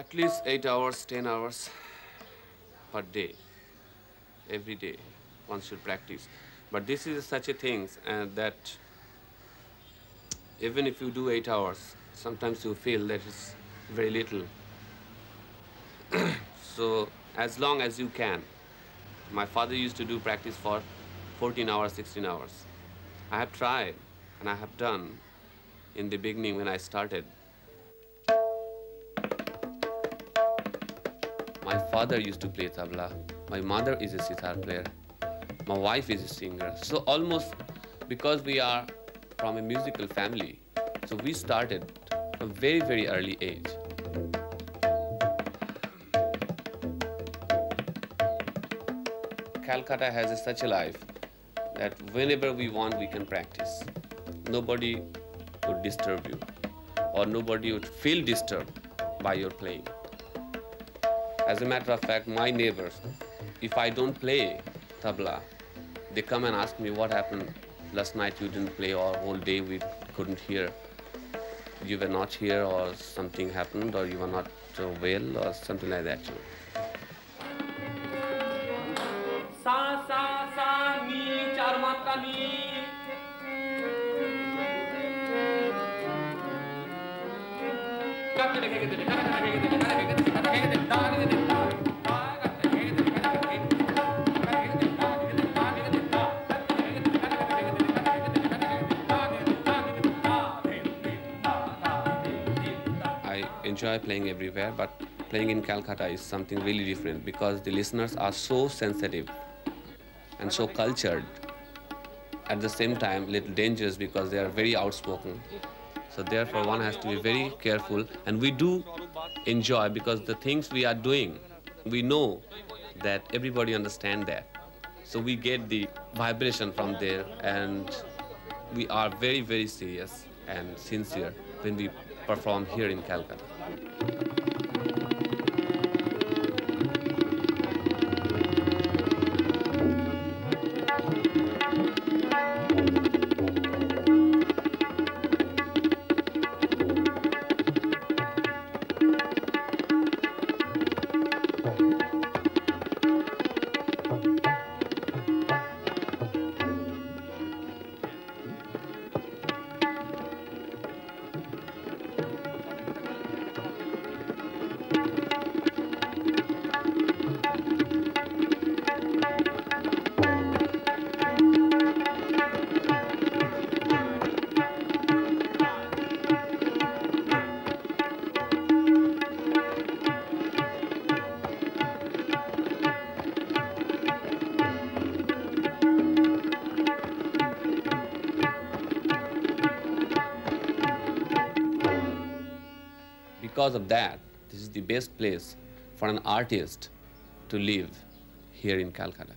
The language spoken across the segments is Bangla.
At least 8 hours, 10 hours per day. Every day one should practice. But this is such a thing that even if you do 8 hours, sometimes you feel that it's very little. So as long as you can. My father used to do practice for 14 hours, 16 hours. I have tried and I have done in the beginning when I started. My father used to play tabla. My mother is a sitar player. My wife is a singer. So almost because we are from a musical family, so we started from very, very early age. Calcutta has such a life that whenever we want, we can practice. Nobody would disturb you, or nobody would feel disturbed by your playing. As a matter of fact, my neighbors, if I don't play tabla, they come and ask me what happened. Last night you didn't play, or whole day we couldn't hear. You were not here, or something happened, or you were not well, or something like that. Sa sa sa mi char matra mi. I enjoy playing everywhere, but playing in Calcutta is something really different because the listeners are so sensitive and so cultured. At the same time, a little dangerous because they are very outspoken. So therefore, one has to be very careful. And we do enjoy because the things we are doing, we know that everybody understands that. So we get the vibration from there, and we are very, very serious and sincere when we perform here in Calcutta. Because of that, this is the best place for an artist to live here in Calcutta.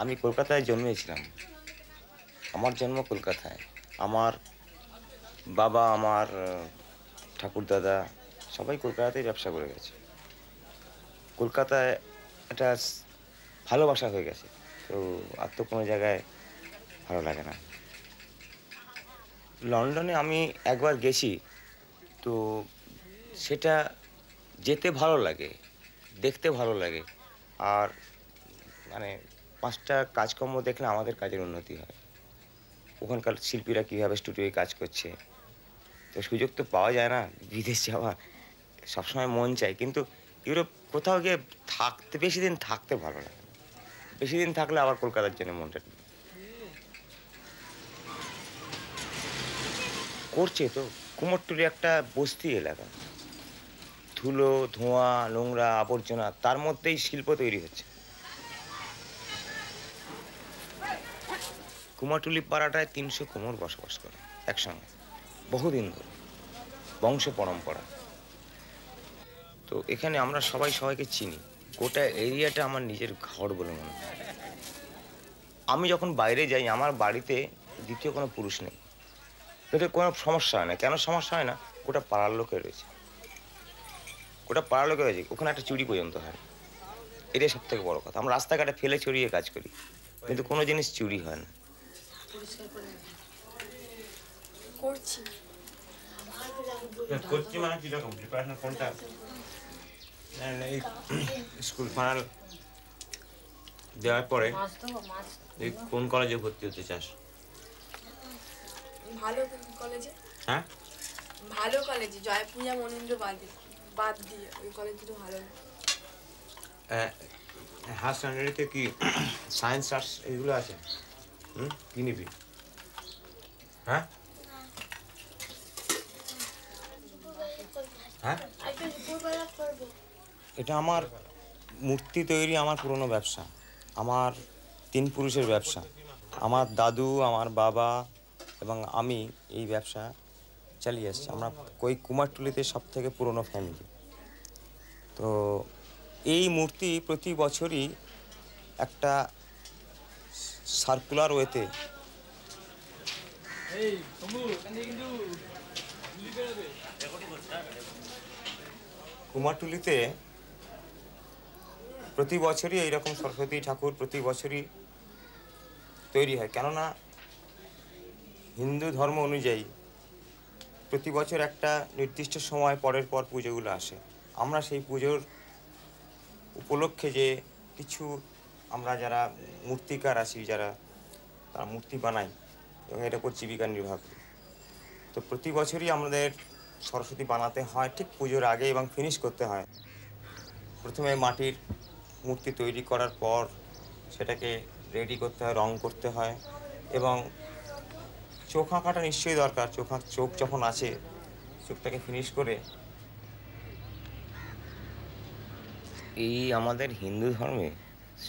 আমি কলকাতায় জন্মেছিলাম। আমার জন্ম কলকাতায়। আমার বাবা, আমার ঠাকুরদাদা সবাই কলকাতাতেই ব্যবসা করে গেছে। কলকাতায় একটা ভালোবাসা হয়ে গেছে, তো আর তো কোনো জায়গায় ভালো লাগে না। লন্ডনে আমি একবার গেছি, তো সেটা যেতে ভালো লাগে, দেখতে ভালো লাগে, আর মানে পাঁচটা কাজকর্ম দেখলে আমাদের কাজের উন্নতি হয়। ওখানকার শিল্পীরা কীভাবে স্টুডিওয়ে কাজ করছে, তো সুযোগ তো পাওয়া যায় না বিদেশ যাওয়ার, সবসময় মন চাই, কিন্তু ইউরোপ কোথাও গিয়ে থাকতে বেশি দিন থাকতে ভালো লাগে। বেশি দিন থাকলে আবার কলকাতার জন্য মনটা করছে। তো কুমোরটুলি একটা বস্তি এলাকা, ধুলো, ধোঁয়া, নোংরা, আবর্জনা, তার মধ্যেই শিল্প তৈরি হচ্ছে। কুমারটুলি পাড়াটায় 300 কুমোর বসবাস করে একসঙ্গে বহুদিন ধরে, বংশ পরম্পরা। তো এখানে আমরা সবাই সবাইকে চিনি, গোটা এরিয়াটা আমার নিজের ঘর বলে মনে হয়। আমি যখন বাইরে যাই আমার বাড়িতে দ্বিতীয় কোনো পুরুষ নেই, এতে কোনো সমস্যা হয় না। কেন সমস্যা হয় না? গোটা পাড়ার লোকে রয়েছে, গোটা পাড়ার লোকে রয়েছে, ওখানে একটা চুরি পর্যন্ত হয়। এটাই সব থেকে বড় কথা। আমরা রাস্তাঘাটে ফেলে চড়িয়ে কাজ করি, কিন্তু কোনো জিনিস চুরি হয় না। করছি মানে কিরকম প্রিপারেশন কোনটা? স্কুল ফাইনাল দেওয়ার পরে কোন কলেজে ভর্তি হতে চাস? ভালো কলেজে। হ্যাঁ, ভালো কলেজে, জয়পূজা মনীন্দ্র বাদ দিয়ে ওই কলেজে ভালো। হায়ার সেকেন্ডারিতে কি সায়েন্স আর্টস এগুলো আছে? কি নিবি? হ্যাঁ হ্যাঁ, এটা আমার মূর্তি তৈরি, আমার পুরনো ব্যবসা, আমার 3 পুরুষের ব্যবসা। আমার দাদু, আমার বাবা এবং আমি এই ব্যবসা চালিয়ে আসছি। আমরা ওই কুমারটুলিতে সব থেকে পুরনো ফ্যামিলি। তো এই মূর্তি প্রতি বছরই একটা সার্কুলার ওয়েতে কুমারটুলিতে প্রতি বছরই এইরকম সরস্বতী ঠাকুর প্রতি বছরই তৈরি হয়। কেননা হিন্দু ধর্ম অনুযায়ী প্রতি বছর একটা নির্দিষ্ট সময় পরের পর পুজোগুলো আসে। আমরা সেই পুজোর উপলক্ষে যে কিছু আমরা যারা মূর্তিকার আছি, যারা তারা মূর্তি বানাই এবং এর উপর জীবিকা নির্বাহ করি। তো প্রতি বছরই আমাদের সরস্বতী বানাতে হয় ঠিক পুজোর আগে এবং ফিনিশ করতে হয়। প্রথমে মাটির মূর্তি তৈরি করার পর সেটাকে রেডি করতে হয়, রং করতে হয় এবং চোখ আঁকাটা নিশ্চয়ই দরকার। চোখ যখন আছে চোখটাকে ফিনিশ করে। এই আমাদের হিন্দু ধর্মে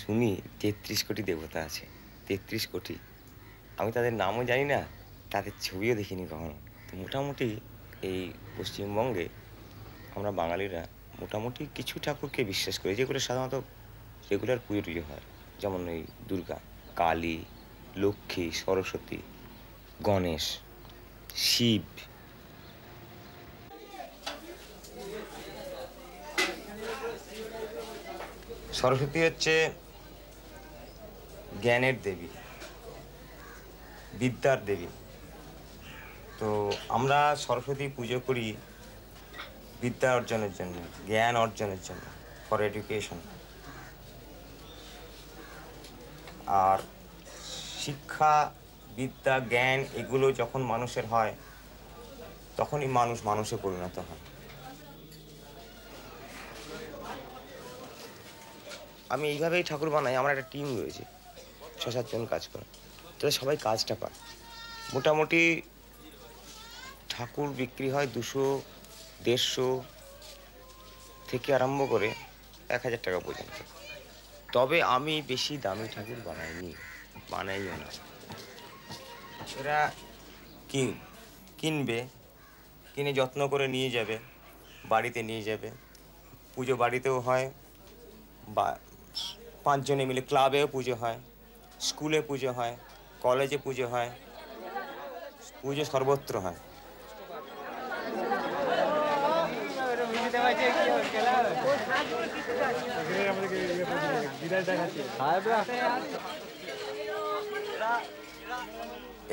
শুনি 33 কোটি দেবতা আছে, 33 কোটি। আমি তাদের নামও জানি না, তাদের ছবিও দেখিনি কখনো। তো মোটামুটি এই পশ্চিমবঙ্গে আমরা বাঙালিরা মোটামুটি কিছু ঠাকুরকে বিশ্বাস করি, যেগুলো সাধারণত রেগুলার পুজো টুজো হয়। যেমন এই দুর্গা, কালী, লক্ষ্মী, সরস্বতী, গণেশ, শিব। সরস্বতী হচ্ছে জ্ঞানের দেবী, বিদ্যার দেবী। তো আমরা সরস্বতী পুজো করি বিদ্যা অর্জনের জন্য, জ্ঞান অর্জনের জন্য, ফর এডুকেশন। আর শিক্ষা, বিদ্যা, জ্ঞান এগুলো যখন মানুষের হয় তখনই মানুষ মানুষে পরিণত হয়। আমি এইভাবেই ঠাকুর বানাই। আমার একটা টিম রয়েছে, 6-7 জন কাজ করে, তাহলে সবাই কাজটা পায়। মোটামুটি ঠাকুর বিক্রি হয় 200-150 থেকে আরম্ভ করে 1000 টাকা পর্যন্ত। তবে আমি বেশি দামি ঠাকুর বানাইও না। এরা কিনবে, কিনে যত্ন করে নিয়ে যাবে, বাড়িতে নিয়ে যাবে। পুজো বাড়িতেও হয়, বা 5 জনে মিলে ক্লাবেও পুজো হয়, স্কুলে পুজো হয়, কলেজে পুজো হয়, পুজো সর্বত্র হয়।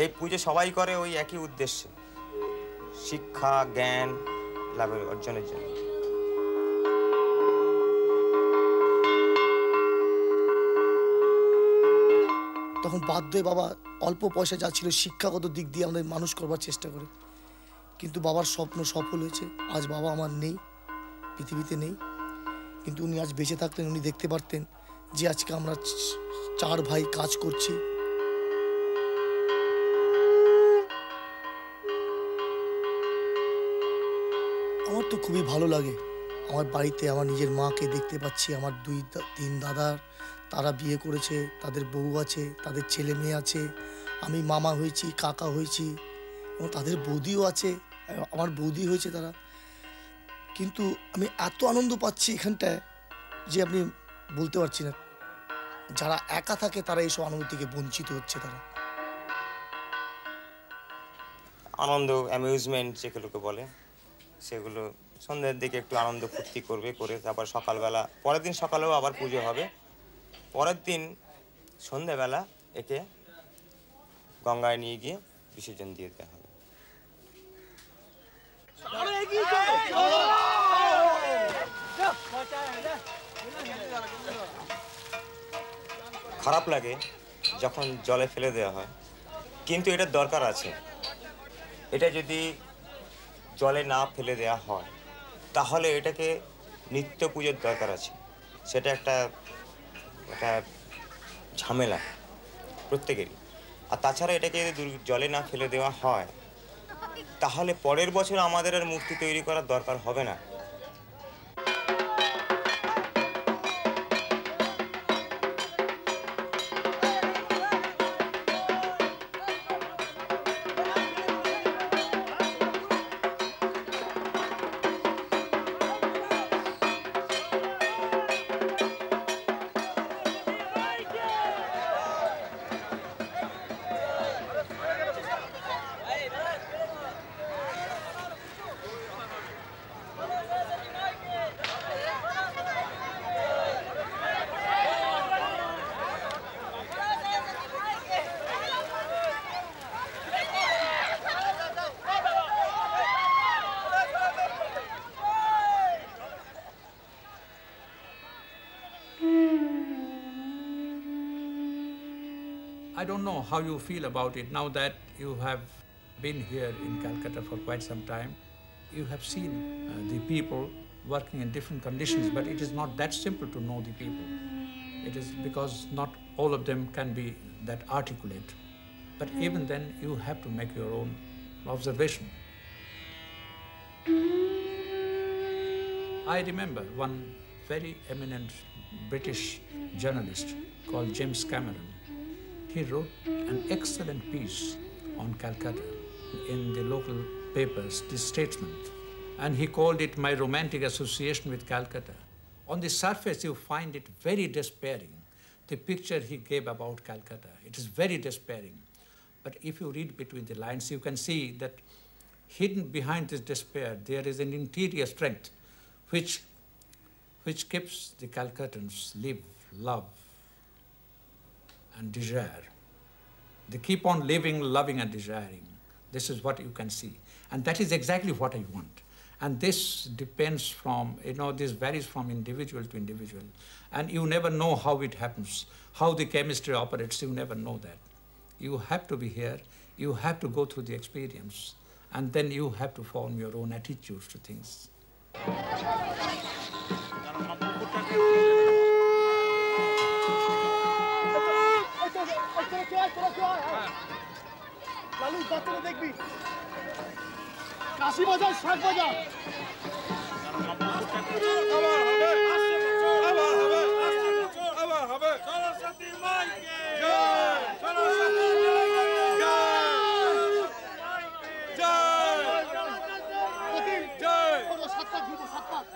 এই পুজো সবাই করে ওই একই উদ্দেশ্যে, শিক্ষা জ্ঞান লাভের অর্জনের জন্য। তখন বাধ্য হয়ে বাবা অল্প পয়সা যা ছিল শিক্ষাগত দিক দিয়ে আমাদের মানুষ করবার চেষ্টা করে, কিন্তু বাবার স্বপ্ন সফল হয়েছে। আজ বাবা আমার নেই, পৃথিবীতে নেই, কিন্তু উনি আজ বেঁচে থাকতেন, উনি দেখতে পারতেন যে আজকে আমরা 4 ভাই কাজ করছি। আমার তো খুবই ভালো লাগে। আমার বাড়িতে আমার নিজের মাকে দেখতে পাচ্ছি, আমার 2-3 দাদার, তারা বিয়ে করেছে, তাদের বউ আছে, তাদের ছেলে মেয়ে আছে। আমি মামা হয়েছি, কাকা হয়েছি, এবং তাদের বৌদিও আছে, আমার বৌদি হয়েছে তারা। কিন্তু আমি এত আনন্দ পাচ্ছি এখানটায় যে আপনি বলতে পারছি না। যারা একা থাকে তারা এইসব আনন্দ থেকে বঞ্চিত হচ্ছে। তারা আনন্দ, অ্যামিউজমেন্ট যেগুলোকে বলে, সেগুলো সন্ধ্যের দিকে একটু আনন্দ ফুর্তি করবে, করে তারপর সকালবেলা, পরের দিন সকালেও আবার পুজো হবে। পরের দিন সন্ধ্যেবেলা একে গঙ্গায় নিয়ে গিয়ে বিসর্জন দিয়ে দেওয়া হবে। খারাপ লাগে যখন জলে ফেলে দেওয়া হয়, কিন্তু এটার দরকার আছে। এটা যদি জলে না ফেলে দেওয়া হয় তাহলে এটাকে নিত্য পুজোর দরকার আছে। সেটা একটা ঝামেলা প্রত্যেকেরই। আর তাছাড়া এটাকে যদি জলে না ফেলে দেওয়া হয় তাহলে পরের বছর আমাদের আর মূর্তি তৈরি করার দরকার হবে না। I don't know how you feel about it now that you have been here in Calcutta for quite some time. You have seen the people working in different conditions, but it is not that simple to know the people. It is because not all of them can be that articulate. But even then, you have to make your own observation. I remember one very eminent British journalist called James Cameron. He wrote an excellent piece on Calcutta in the local papers, The Statesman, and he called it My Romantic Association with Calcutta. On the surface, you find it very despairing, the picture he gave about Calcutta. It is very despairing. But if you read between the lines, you can see that hidden behind this despair, there is an interior strength which keeps the Calcuttans live, love, and desire. They keep on living, loving, and desiring. This is what you can see. And that is exactly what I want. And this depends from, this varies from individual to individual. And you never know how it happens, how the chemistry operates, you never know that. You have to be here, you have to go through the experience, and then you have to form your own attitudes to things. Lalu বাচ্চারা দেখবি, কাশি বাজার, শাক বাজার। সাতটা